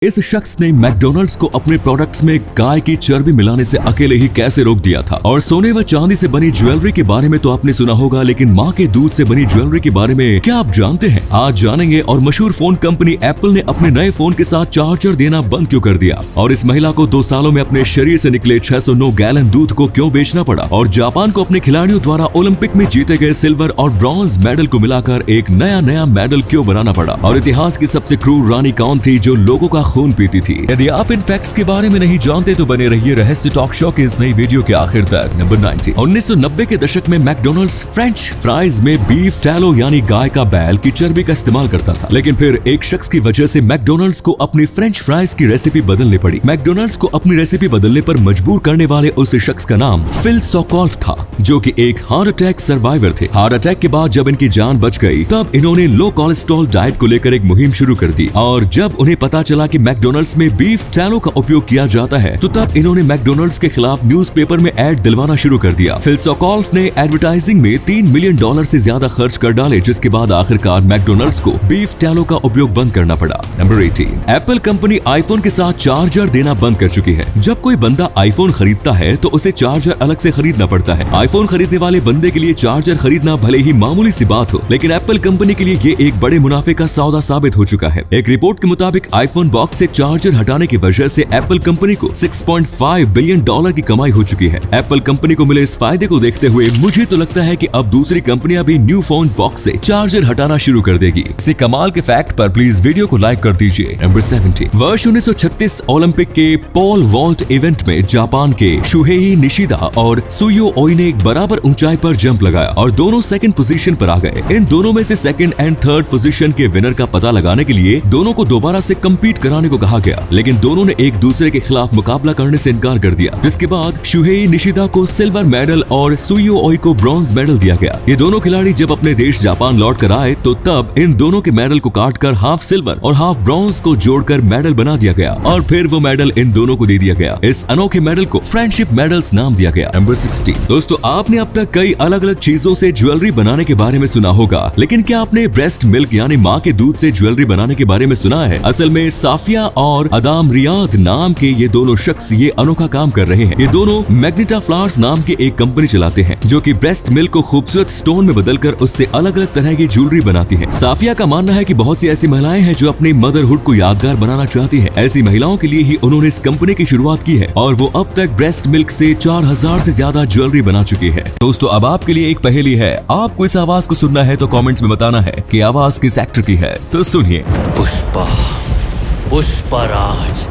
इस शख्स ने मैकडॉनल्ड्स को अपने प्रोडक्ट्स में गाय की चर्बी मिलाने से अकेले ही कैसे रोक दिया था। और सोने व चांदी से बनी ज्वेलरी के बारे में तो आपने सुना होगा, लेकिन माँ के दूध से बनी ज्वेलरी के बारे में क्या आप जानते हैं? आज जानेंगे। और मशहूर फोन कंपनी एप्पल ने अपने नए फोन के साथ चार्जर देना बंद क्यों कर दिया, और इस महिला को 2 सालों में अपने शरीर से निकले 609 गैलन दूध को क्यों बेचना पड़ा, और जापान को अपने खिलाड़ियों द्वारा ओलंपिक में जीते गए सिल्वर और ब्रॉन्ज मेडल को मिलाकर एक नया मेडल क्यों बनाना पड़ा, और इतिहास की सबसे क्रूर रानी कौन थी जो लोगों का खून पीती थी। यदि आप इन फैक्ट्स के बारे में नहीं जानते तो बने रहिए रहस्य टॉक शो के इस नई वीडियो के आखिर तक। नंबर 90। 1990 के दशक में मैकडॉनल्ड्स फ्रेंच फ्राइज में बीफ टैलो यानी गाय का बैल की चर्बी का इस्तेमाल करता था, लेकिन फिर एक शख्स की वजह से मैकडॉनल्ड्स को अपनी फ्रेंच फ्राइज की रेसिपी बदलनी पड़ी। मैकडॉनल्ड्स को अपनी रेसिपी बदलने पर मजबूर करने वाले उस शख्स का नाम फिल सोकोल्फ था, जो कि एक हार्ट अटैक सर्वाइवर थे। हार्ट अटैक के बाद जब इनकी जान बच गई, तब इन्होंने लो कोलेस्ट्रॉल डाइट को लेकर एक मुहिम शुरू कर दी। और जब उन्हें पता चला कि मैकडॉनल्ड्स में बीफ टैलो का उपयोग किया जाता है, तो तब इन्होंने मैकडॉनल्ड्स के खिलाफ न्यूज़पेपर में ऐड दिलवाना शुरू कर दिया। फिल सोकोल्फ ने एडवर्टाइजिंग में $3 मिलियन से ज्यादा खर्च कर डाले, जिसके बाद आखिरकार मैकडॉनल्ड्स को बीफ टैलो का उपयोग बंद करना पड़ा। नंबर 18। एप्पल कंपनी आईफोन के साथ चार्जर देना बंद कर चुकी है। जब कोई बंदा आईफोन खरीदता है तो उसे चार्जर अलग से खरीदना पड़ता है। आईफोन खरीदने वाले बंदे के लिए चार्जर खरीदना भले ही मामूली सी बात हो, लेकिन एप्पल कंपनी के लिए ये एक बड़े मुनाफे का सौदा साबित हो चुका है। एक रिपोर्ट के मुताबिक आईफोन बॉक्स से चार्जर हटाने की वजह से एप्पल कंपनी को $6.5 बिलियन की कमाई हो चुकी है। एप्पल कंपनी को मिले इस फायदे को देखते हुए मुझे तो लगता है कि अब दूसरी कंपनियां भी न्यू फोन बॉक्स से चार्जर हटाना शुरू कर देगी। इसी कमाल के फैक्ट पर प्लीज वीडियो को लाइक कर दीजिए। नंबर 70। वर्ष 1936 ओलंपिक के पोल वॉल्ट इवेंट में जापान के शुहेई निशिदा और सुयो ओई ने एक बराबर ऊंचाई पर जंप लगाया और दोनों सेकंड पोजीशन पर आ गए। इन दोनों में से सेकंड एंड थर्ड पोजीशन के विनर का पता लगाने के लिए दोनों को दोबारा से कम्पीट कराने को कहा गया, लेकिन दोनों ने एक दूसरे के खिलाफ मुकाबला करने से इनकार कर दिया, जिसके बाद शुहेई निशिदा को सिल्वर मेडल और सुयो ओई को ब्रॉन्ज मेडल दिया गया। ये दोनों खिलाड़ी जब अपने देश जापान लौट कर आए तो तब इन दोनों के मेडल को काटकर हाफ सिल्वर और हाफ ब्रॉन्ज को जोड़कर मेडल बना दिया गया और फिर वो मेडल इन दोनों को दे दिया गया। इस अनोखे मेडल को फ्रेंडशिप मेडल्स नाम दिया गया। नंबर 60। दोस्तों, आपने अब तक कई अलग अलग चीजों से ज्वेलरी बनाने के बारे में सुना होगा, लेकिन क्या आपने ब्रेस्ट मिल्क यानी माँ के दूध से ज्वेलरी बनाने के बारे में सुना है? असल में साफिया और अदाम रियाद नाम के ये दोनों शख्स ये अनोखा काम कर रहे हैं। ये दोनों मैग्नेटा फ्लावर्स नाम की एक कंपनी चलाते हैं, जो कि ब्रेस्ट मिल्क को खूबसूरत स्टोन में बदलकर उससे अलग अलग तरह की ज्वेलरी बनाती है। साफिया का मानना है कि बहुत सी ऐसी महिलाएं हैं जो अपनी मदरहुड को यादगार बनाना चाहती हैं। ऐसी महिलाओं के लिए ही उन्होंने इस कंपनी की शुरुआत की है और वो अब तक ब्रेस्ट मिल्क से 4000 से ज्यादा ज्वेलरी बना चुकी है। दोस्तों, अब आपके लिए एक पहेली है। आपको इस आवाज को सुनना है तो कमेंट्स में बताना है कि आवाज किस एक्टर की है। तो सुनिए। पुष्पा, पुष्पराज,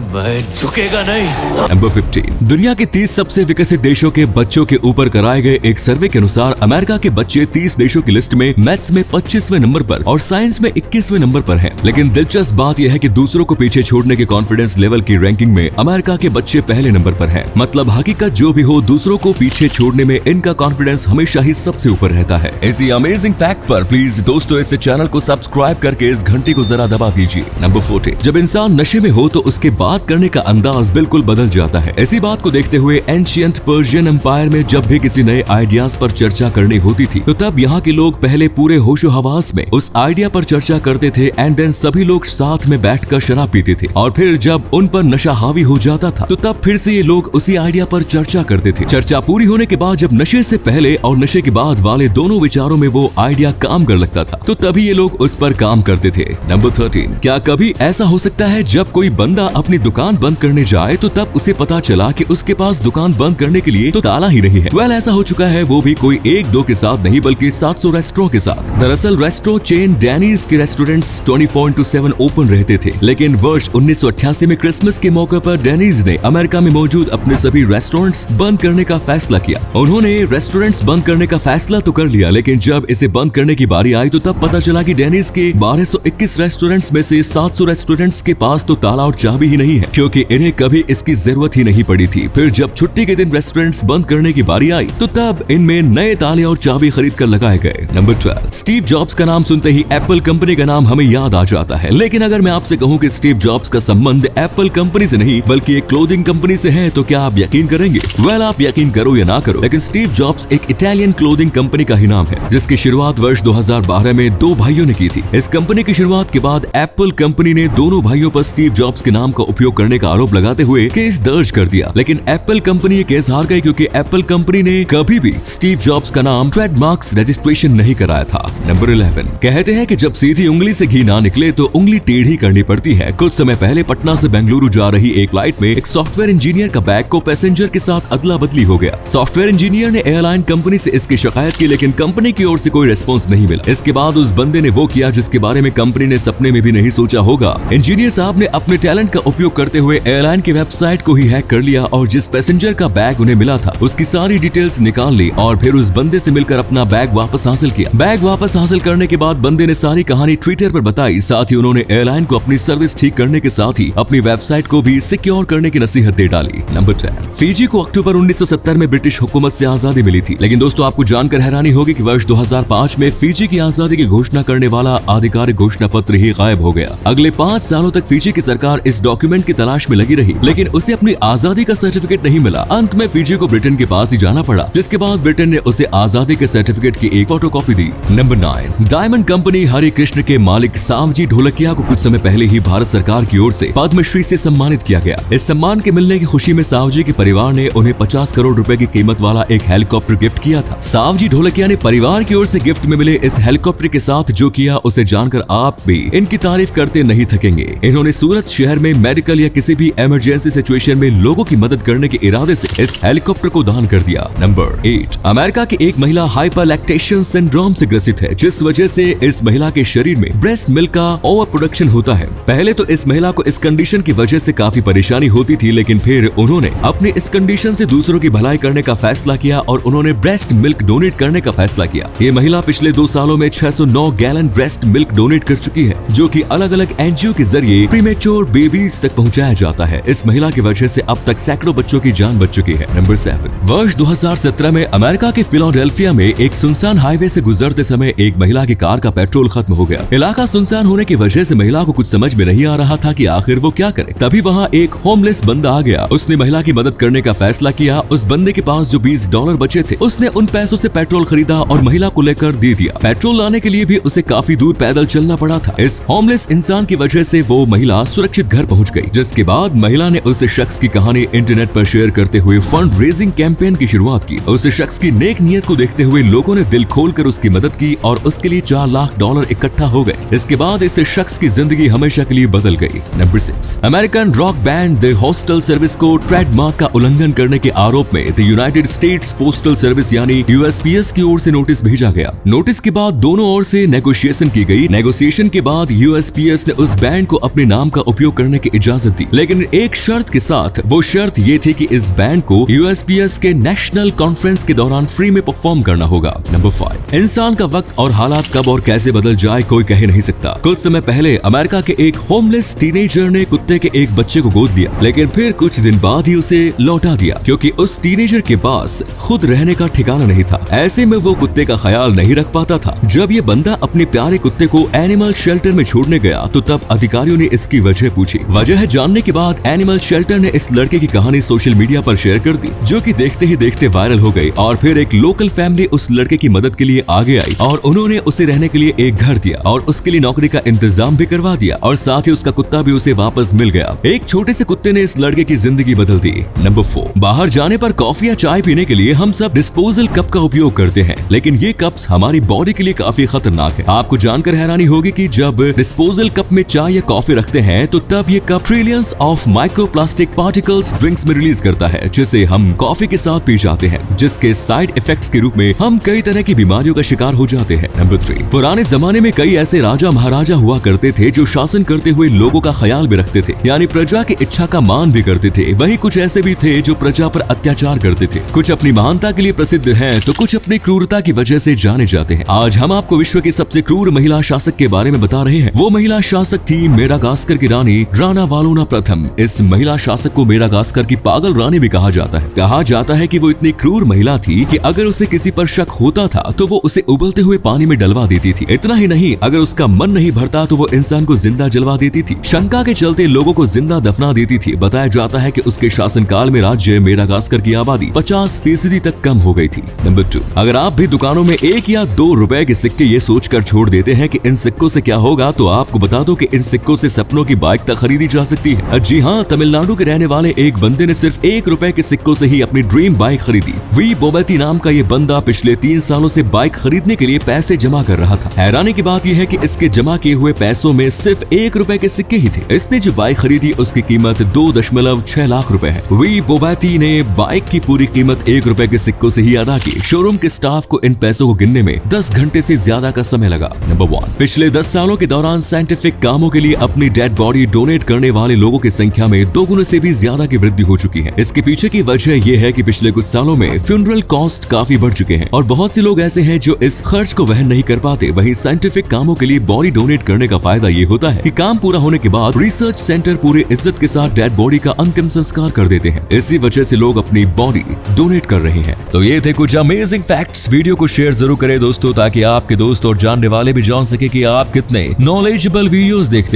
मैं झुकेगा नहीं। नंबर 15। दुनिया के 30 सबसे विकसित देशों के बच्चों के ऊपर कराए गए एक सर्वे के अनुसार अमेरिका के बच्चे 30 देशों की लिस्ट में मैथ्स में 25वें नंबर पर और साइंस में 21वें नंबर पर हैं। लेकिन दिलचस्प बात यह है कि दूसरों को पीछे छोड़ने के कॉन्फिडेंस लेवल की रैंकिंग में अमेरिका के बच्चे पहले नंबर पर हैं। मतलब हकीकत जो भी हो, दूसरों को पीछे छोड़ने में इनका कॉन्फिडेंस हमेशा ही सबसे ऊपर रहता है। इसी अमेजिंग फैक्ट पर प्लीज दोस्तों इस चैनल को सब्सक्राइब करके इस घंटी को जरा दबा दीजिए। नंबर 40। जब इंसान नशे में हो तो उसके बात करने का अंदाज बिल्कुल बदल जाता है। इसी बात को देखते हुए एंशिएंट पर्शियन एम्पायर में जब भी किसी नए आइडियाज पर चर्चा करनी होती थी, तो तब यहाँ के लोग पहले पूरे होशो हवास में उस आइडिया पर चर्चा करते थे एंड देन सभी लोग साथ में बैठकर शराब पीते थे, और फिर जब उन पर नशा हावी हो जाता था तो तब फिर से ये लोग उसी आइडिया पर चर्चा करते थे। चर्चा पूरी होने के बाद जब नशे से पहले और नशे के बाद वाले दोनों विचारों में वो आइडिया काम कर लगता था, तो तभी ये लोग उस पर काम करते थे। नंबर 13। क्या कभी ऐसा हो सकता है जब कोई बंदा अपनी दुकान बंद करने जाए तो तब उसे पता चला कि उसके पास दुकान बंद करने के लिए तो ताला ही नहीं है? वेल, ऐसा हो चुका है, वो भी कोई 1-2 के साथ नहीं बल्कि 700 रेस्टोरेंट के साथ। दरअसल रेस्टोरेंट चेन डैनीज के रेस्टोरेंट्स 24/7 ओपन रहते थे, लेकिन वर्ष 1988 में क्रिसमस के मौके पर डैनीज ने अमेरिका में मौजूद अपने सभी रेस्टोरेंट्स बंद करने का फैसला किया। उन्होंने रेस्टोरेंट्स बंद करने का फैसला तो कर लिया, लेकिन जब इसे बंद करने की बारी आई तो तब पता चला कि डैनीज के 1221 रेस्टोरेंट्स में से 700 रेस्टोरेंट्स के पास तो ताला और चाबी ही नहीं नहीं है क्योंकि इन्हें कभी इसकी जरूरत ही नहीं पड़ी थी। फिर जब छुट्टी के दिन रेस्टोरेंट्स बंद करने की बारी आई तो तब इनमें नए ताले और चाबी खरीद कर लगाए गए। नंबर 12, स्टीव जॉब्स का नाम सुनते ही एप्पल कंपनी का नाम हमें याद आ जाता है, लेकिन अगर मैं आपसे कहूं कि स्टीव जॉब्स का संबंध एप्पल कंपनी से नहीं बल्कि एक क्लोथिंग कंपनी से है तो क्या आप यकीन करेंगे? वेल, आप यकीन करो या ना करो, लेकिन स्टीव जॉब्स एक इटालियन क्लोथिंग कंपनी का ही नाम है जिसकी शुरुआत वर्ष 2012 में दो भाइयों ने की थी। इस कंपनी की शुरुआत के बाद एप्पल कंपनी ने दोनों भाइयों पर स्टीव जॉब्स के नाम का उपयोग करने का आरोप लगाते हुए केस दर्ज कर दिया, लेकिन एप्पल कंपनी ये केस हार गई क्योंकि एप्पल कंपनी ने कभी भी स्टीव जॉब्स का नाम ट्रेडमार्क्स रजिस्ट्रेशन नहीं कराया था। नंबर 11, कहते हैं कि जब सीधी उंगली से घी ना निकले तो उंगली टेढ़ी करनी पड़ती है। कुछ समय पहले पटना से बेंगलुरु जा रही एक फ्लाइट में एक सॉफ्टवेयर इंजीनियर का बैग को पैसेंजर के साथ अदला बदली हो गया। सॉफ्टवेयर इंजीनियर ने एयरलाइन कंपनी से इसकी शिकायत की, लेकिन कंपनी की ओर से कोई रिस्पॉन्स नहीं मिला। इसके बाद उस बंदे ने वो किया जिसके बारे में कंपनी ने सपने में भी नहीं सोचा होगा। इंजीनियर साहब ने अपने टैलेंट का उपयोग करते हुए एयरलाइन की वेबसाइट को ही हैक कर लिया और जिस पैसेंजर का बैग उन्हें मिला था उसकी सारी डिटेल्स निकाल ली और फिर उस बंदे से मिलकर अपना बैग वापस हासिल किया। बैग वापस हासिल करने के बाद बंदे ने सारी कहानी ट्विटर पर बताई। साथ ही उन्होंने एयरलाइन को अपनी सर्विस ठीक करने के साथ ही अपनी वेबसाइट को भी सिक्योर करने की नसीहत दे डाली। नंबर 10, फिजी को अक्टूबर 1970 में ब्रिटिश हुकूमत से आजादी मिली थी, लेकिन दोस्तों आपको जानकर हैरानी होगी कि वर्ष 2005 में फिजी की आजादी की घोषणा करने वाला आधिकारिक घोषणा पत्र ही गायब हो गया। अगले 5 सालों तक फिजी की सरकार इस डॉक्यूमेंट की तलाश में लगी रही, लेकिन उसे अपनी आजादी का सर्टिफिकेट नहीं मिला। अंत में फिजी को ब्रिटेन के पास ही जाना पड़ा, जिसके बाद ब्रिटेन ने उसे आजादी के सर्टिफिकेट की एक फोटोकॉपी दी। Number 9, diamond company Hari Krishna के मालिक सावजी ढोलकिया को कुछ समय पहले ही भारत सरकार की ओर से पद्मश्री से सम्मानित किया गया। इस सम्मान के मिलने की खुशी में सावजी के परिवार ने उन्हें 50 करोड़ रुपए की कीमत वाला एक हेलीकॉप्टर गिफ्ट किया था। सावजी ढोलकिया ने परिवार की ओर से गिफ्ट में मिले इस हेलीकॉप्टर के साथ जो किया उसे जानकर आप भी इनकी तारीफ करते नहीं थकेंगे। इन्होंने सूरत शहर में मेडिकल या किसी भी इमरजेंसी सिचुएशन में लोगों की मदद करने के इरादे से इस हेलीकॉप्टर को दान कर दिया। नंबर 8, अमेरिका की एक महिला हाइपरलैक्टेशन सिंड्रोम से ग्रसित है, जिस वजह से इस महिला के शरीर में ब्रेस्ट मिल्क का ओवर प्रोडक्शन होता है। पहले तो इस महिला को इस कंडीशन की वजह से काफी परेशानी होती थी, लेकिन फिर उन्होंने अपनी इस कंडीशन से दूसरों की भलाई करने का फैसला किया और उन्होंने ब्रेस्ट मिल्क डोनेट करने का फैसला किया। ये महिला पिछले 2 सालों में 609 गैलन ब्रेस्ट मिल्क डोनेट कर चुकी है, जो कि अलग अलग एनजीओ के जरिए प्रीमेच्योर बेबीज तक पहुंचाया जाता है। इस महिला की वजह से अब तक सैकड़ों बच्चों की जान बच चुकी है। नंबर 7, वर्ष 2017 में अमेरिका के फिलाडेल्फिया में एक सुनसान हाईवे से गुजरते समय एक महिला की कार का पेट्रोल खत्म हो गया। इलाका सुनसान होने की वजह से महिला को कुछ समझ में नहीं आ रहा था कि आखिर वो क्या करे। तभी वहाँ एक होमलेस बंदा आ गया। उसने महिला की मदद करने का फैसला किया। उस बंदे के पास जो $20 बचे थे उसने उन पैसों से पेट्रोल खरीदा और महिला को लेकर दे दिया। पेट्रोल लाने के लिए भी उसे काफी दूर पैदल चलना पड़ा था। इस होमलेस इंसान की वजह से वो महिला सुरक्षित घर पहुंच गई, जिसके बाद महिला ने उस शख्स की कहानी इंटरनेट पर शेयर करते हुए फंड रेजिंग कैंपेन की शुरुआत की। उस शख्स की नेक नियत को देखते हुए लोगों ने दिल खोलकर उसकी मदद की और उसके लिए $4 लाख इकट्ठा हो गए। इसके बाद इस शख्स की जिंदगी हमेशा के लिए बदल गई। Number 6, American rock band the hostel service को ट्रेडमार्क का उल्लंघन करने के आरोप में the United states postal service यानी USPS की ओर से नोटिस भेजा गया। नोटिस के बाद दोनों ओर से नेगोशिएशन की गई। नेगोशिएशन के बाद USPS ने उस बैंड को अपने नाम का उपयोग करने की इजाजत दी, लेकिन एक शर्त के साथ। वो शर्त ये थी कि इस बैंड को USPS के नेशनल कॉन्फ्रेंस के दौरान फ्री में परफॉर्म करना होगा। नंबर 5, इंसान का वक्त और हालात कब और कैसे बदल जाए कोई कह नहीं सकता। कुछ समय पहले अमेरिका के एक होमलेस टीनेजर ने कुत्ते के एक बच्चे को गोद लिया, लेकिन फिर कुछ दिन बाद ही उसे लौटा दिया क्योंकि उस टीनेजर के पास खुद रहने का ठिकाना नहीं था। ऐसे में वो कुत्ते का ख्याल नहीं रख पाता था। जब ये बंदा अपने प्यारे कुत्ते को एनिमल शेल्टर में छोड़ने गया तो तब अधिकारियों ने इसकी वजह पूछी। वजह जानने के बाद एनिमल शेल्टर ने इस लड़के की कहानी सोशल मीडिया पर शेयर कर दी, जो कि देखते ही देखते वायरल हो गई। और फिर एक लोकल फैमिली उस लड़के की मदद के लिए आगे आई और उन्होंने उसे रहने के लिए एक घर दिया और उसके लिए नौकरी का इंतजाम भी करवा दिया और साथ ही उसका कुत्ता भी उसे वापस मिल गया। एक छोटे से कुत्ते ने इस लड़के की जिंदगी बदल दी। नंबर 4, बाहर जाने पर कॉफी या चाय पीने के लिए हम सब डिस्पोजल कप का उपयोग करते हैं, लेकिन ये कप्स हमारी बॉडी के लिए काफी खतरनाक है। आपको जानकर हैरानी होगी कि जब डिस्पोजल कप में चाय या कॉफी रखते हैं तो तब ये cup trillions of microplastic particles drinks में रिलीज करता है, जिसे हम कॉफी के साथ पी जाते हैं, जिसके साइड इफेक्ट्स के रूप में हम कई तरह की बीमारियों का शिकार हो जाते हैं। नंबर 3, पुराने जमाने में कई ऐसे राजा महाराजा हुआ करते थे जो शासन करते हुए लोगों का ख्याल भी रखते थे, यानी प्रजा की इच्छा का मान भी करते थे। वहीं कुछ ऐसे भी थे जो प्रजा पर अत्याचार करते थे। कुछ अपनी महानता के लिए प्रसिद्ध हैं तो कुछ अपनी क्रूरता की वजह से जाने जाते हैं। आज हम आपको विश्व की सबसे क्रूर महिला शासक के बारे में बता रहे हैं। वो महिला शासक थी मेडागास्कर की रानी राणा वालों सालोना प्रथम। इस महिला शासक को मेडागास्कर की पागल रानी भी कहा जाता है। कहा जाता है कि वो इतनी क्रूर महिला थी कि अगर उसे किसी पर शक होता था तो वो उसे उबलते हुए पानी में डलवा देती थी। इतना ही नहीं, अगर उसका मन नहीं भरता तो वो इंसान को जिंदा जलवा देती थी। शंका के चलते लोगों को जिंदा दफना देती थी। बताया जाता है कि उसके शासनकाल में राज्य मेडागास्कर की आबादी 50% तक कम हो गई थी। नंबर 2, अगर आप भी दुकानों में 1 या 2 रुपए के सिक्के ये सोचकर छोड़ देते हैं कि इन सिक्कों से क्या होगा, तो आपको बता दो कि इन सिक्कों से सपनों की बाइक तक खरीदी जा सकती है। जी हाँ, तमिलनाडु के रहने वाले एक बंदे ने सिर्फ 1 रुपए के सिक्कों से ही अपनी ड्रीम बाइक खरीदी। वी बोबेती नाम का ये बंदा पिछले 3 सालों से बाइक खरीदने के लिए पैसे जमा कर रहा था। हैरानी की बात यह है कि इसके जमा किए हुए पैसों में सिर्फ 1 रुपए के सिक्के ही थे। इसने जो बाइक खरीदी उसकी कीमत 2.6 लाख रुपए है। वी बोबेती ने बाइक की पूरी कीमत 1 रुपए के सिक्कों से ही अदा की। शोरूम के स्टाफ को इन पैसों को गिनने में 10 घंटे से ज्यादा का समय लगा। नंबर 1, पिछले 10 सालों के दौरान साइंटिफिक कामों के लिए अपनी डेड बॉडी डोनेट करने वाले लोगों की संख्या में 2 गुने से भी ज्यादा की वृद्धि हो चुकी है। इसके पीछे की वजह यह है कि पिछले कुछ सालों में फ्यूनरल कॉस्ट काफी बढ़ चुके हैं और बहुत से लोग ऐसे हैं जो इस खर्च को वहन नहीं कर पाते। वहीं साइंटिफिक कामों के लिए बॉडी डोनेट करने का फायदा ये होता है कि काम पूरा होने के बाद रिसर्च सेंटर पूरे इज्जत के साथ डेड बॉडी का अंतिम संस्कार कर देते हैं। इसी वजह से लोग अपनी बॉडी डोनेट कर रहे हैं। तो ये थे कुछ अमेजिंग फैक्ट्स। वीडियो को शेयर जरूर करें दोस्तों, ताकि आपके दोस्त और जानने वाले भी जान सके कि आप कितने नॉलेजेबल वीडियोस देखते हैं।